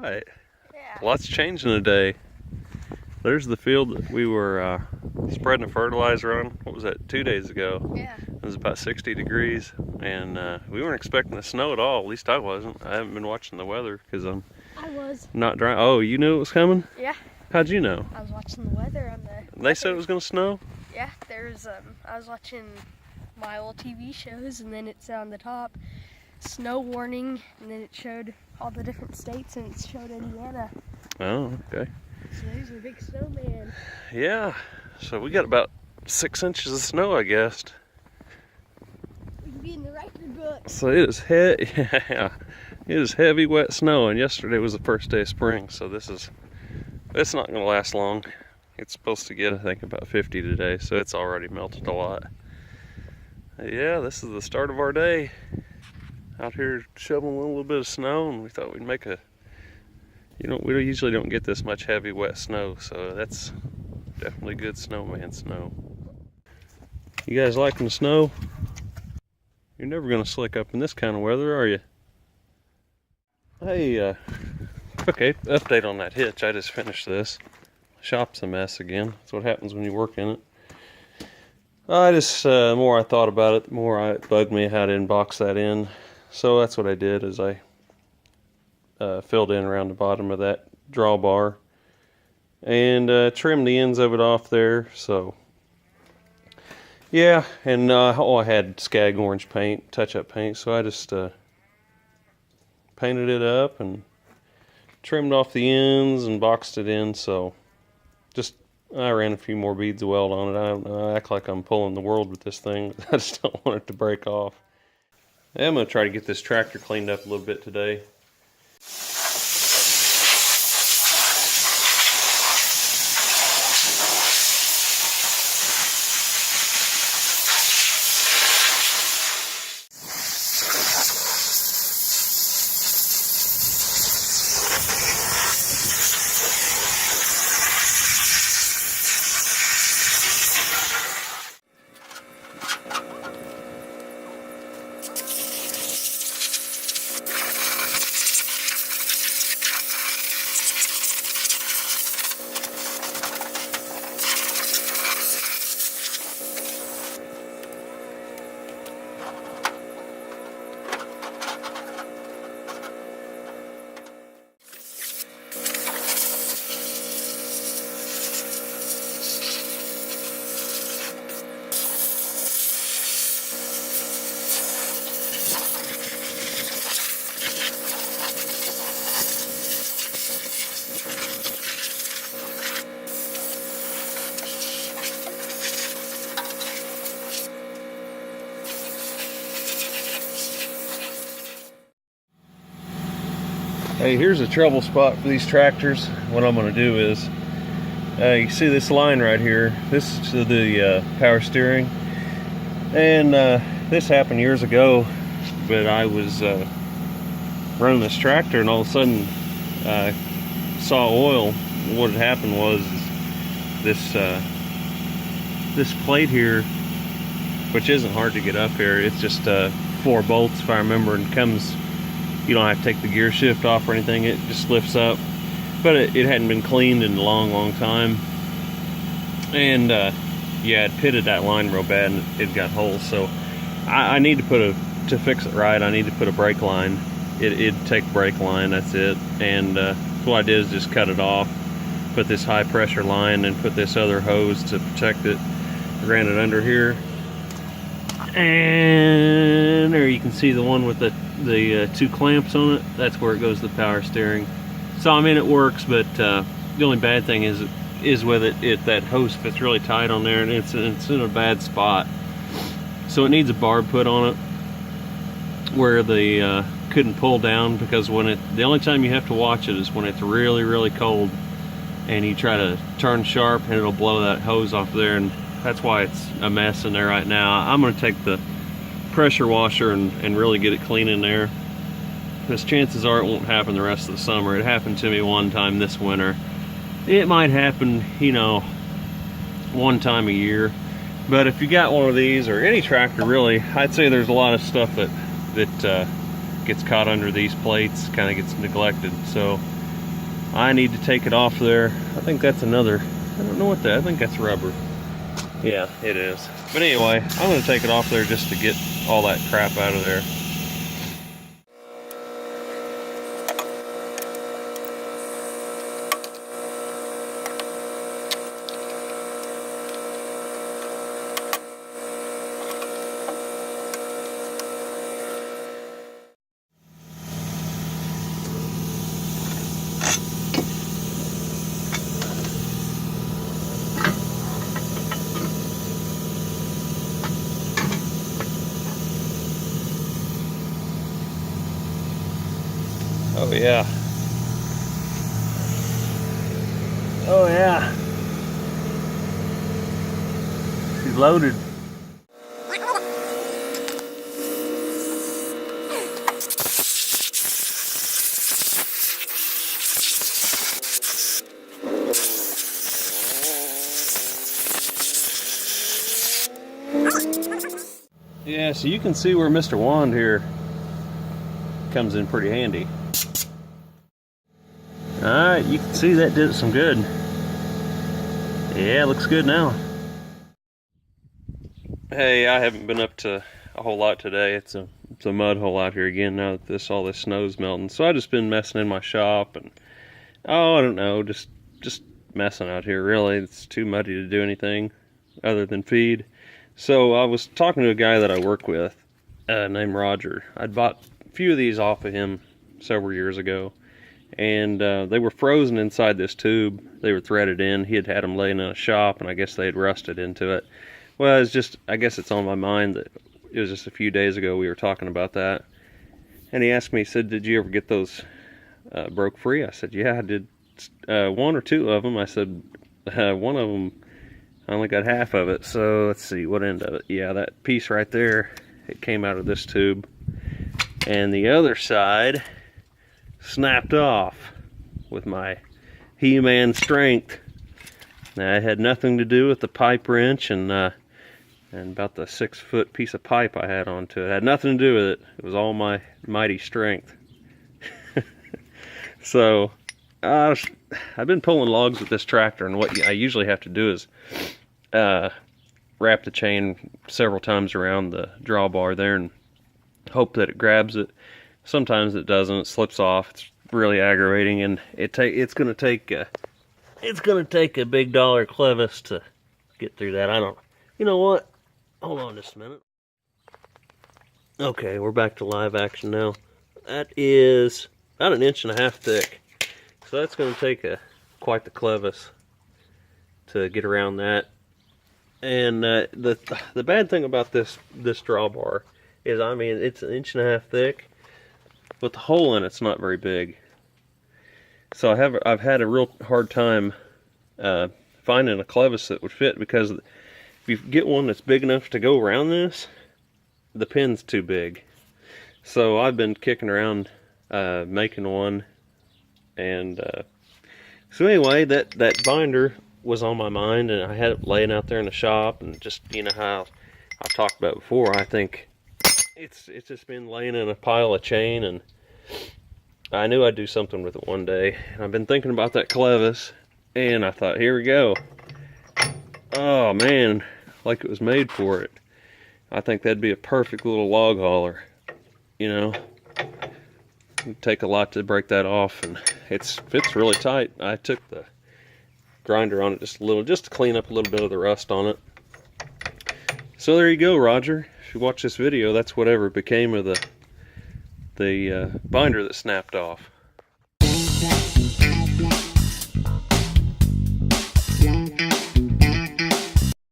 right. Yeah. Lots changing today. There's the field that we were spreading the fertilizer on. What was that, 2 days ago? Yeah. It was about 60 degrees, and we weren't expecting the snow at all. At least I wasn't. I haven't been watching the weather because I was not dry. Oh, you knew it was coming? Yeah. How'd you know? I was watching the weather on the. They said it was going to snow? Yeah, there's I was watching my old TV shows, and then it's on the top, snow warning, and then it showed all the different states, and it showed Indiana. Oh, okay. So there's a big snowman. Yeah, so we got about 6 inches of snow, I guess. We can be in the record book. So it is yeah, it is heavy, wet snow, and yesterday was the first day of spring, so it's not going to last long. It's supposed to get, I think, about 50 today, so it's already melted a lot. Yeah, this is the start of our day. Out here shoveling a little bit of snow, and we thought we'd make a, we usually don't get this much heavy, wet snow, so that's definitely good snowman snow. You guys liking the snow? You're never going to slick up in this kind of weather, are you? Hey, okay, update on that hitch. I just finished this. Shop's a mess again. That's what happens when you work in it. The more I thought about it, the more it bugged me how to inbox that in. So that's what I did, is I filled in around the bottom of that drawbar and trimmed the ends of it off there. So yeah, and I had Skag orange paint, touch-up paint, so I just painted it up and trimmed off the ends and boxed it in. So I ran a few more beads of weld on it. I act like I'm pulling the world with this thing. I just don't want it to break off. I'm going to try to get this tractor cleaned up a little bit today. Hey, here's a trouble spot for these tractors. What I'm going to do is, you see this line right here. This is the power steering, and this happened years ago. But I was running this tractor, and all of a sudden saw oil. What had happened was this plate here, which isn't hard to get up here. It's just 4 bolts, if I remember, and comes. You don't have to take the gear shift off or anything. It just lifts up. But it hadn't been cleaned in a long time. And yeah, it pitted that line real bad, and it got holes. So I need to to fix it right, I need to put a brake line. It'd take brake line, that's it. And what I did is just cut it off, put this high pressure line, and put this other hose to protect it. Ran it under here. And there you can see the one with the 2 clamps on it. That's where it goes to the power steering. So I mean, it works, but the only bad thing is with it that hose fits really tight on there, and it's in a bad spot. So it needs a barb put on it where the couldn't pull down, because the only time you have to watch it is when it's really cold, and you try to turn sharp and it'll blow that hose off there, and that's why it's a mess in there right now. I'm going to take the pressure washer and really get it clean in there, because chances are it won't happen the rest of the summer. It happened to me one time this winter. It might happen, one time a year. But if you got one of these, or any tractor really, I'd say there's a lot of stuff that gets caught under these plates, kind of gets neglected. So I need to take it off there. I think that's another, I don't know what that, I think that's rubber. Yeah, it is. But anyway, I'm going to take it off there just to get all that crap out of there. Oh yeah. Oh yeah. She's loaded. Yeah, so you can see where Mr. Wand here comes in pretty handy. Alright, you can see that did some good. Yeah, looks good now. Hey, I haven't been up to a whole lot today. It's a mud hole out here again now that all this snow's melting. So I just been messing in my shop and I don't know, just messing out here really. It's too muddy to do anything other than feed. So I was talking to a guy that I work with named Roger. I'd bought a few of these off of him several years ago. And they were frozen inside this tube. They were threaded in. He had them laying in a shop, and I guess they had rusted into it. Well, it's just, I guess it's on my mind that it was just a few days ago we were talking about that. And he asked me, he said, did you ever get those broke free? I said, yeah, I did. One or two of them. I said, one of them, I only got half of it. So let's see, what end of it? Yeah, that piece right there, it came out of this tube. And the other side snapped off with my He-Man strength. Now, it had nothing to do with the pipe wrench and about the 6-foot piece of pipe I had onto it. It had nothing to do with it. It was all my mighty strength. So I've been pulling logs with this tractor, and what I usually have to do is wrap the chain several times around the drawbar there and hope that it grabs it. Sometimes it doesn't, it slips off. It's really aggravating, and it's gonna take a big dollar clevis to get through that. You know what? Hold on just a minute. Okay, we're back to live action now. That is about 1.5 inches thick. So that's gonna take quite the clevis to get around that. And the bad thing about this drawbar is, I mean, it's 1.5 inches thick, but the hole in it's not very big. So I've had a real hard time finding a clevis that would fit, because if you get one that's big enough to go around this, the pin's too big. So I've been kicking around making one, and so anyway, that binder was on my mind, and I had it laying out there in the shop, and just, you know how I've talked about before, I think it's just been laying in a pile of chain, and I knew I'd do something with it one day. And I've been thinking about that clevis, and I thought, here we go. Oh man, like it was made for it. I think that'd be a perfect little log hauler. You know, it'd take a lot to break that off, and it fits really tight. I took the grinder on it just a little, just to clean up a little bit of the rust on it. So there you go, Roger. If you watch this video, that's whatever became of the binder that snapped off.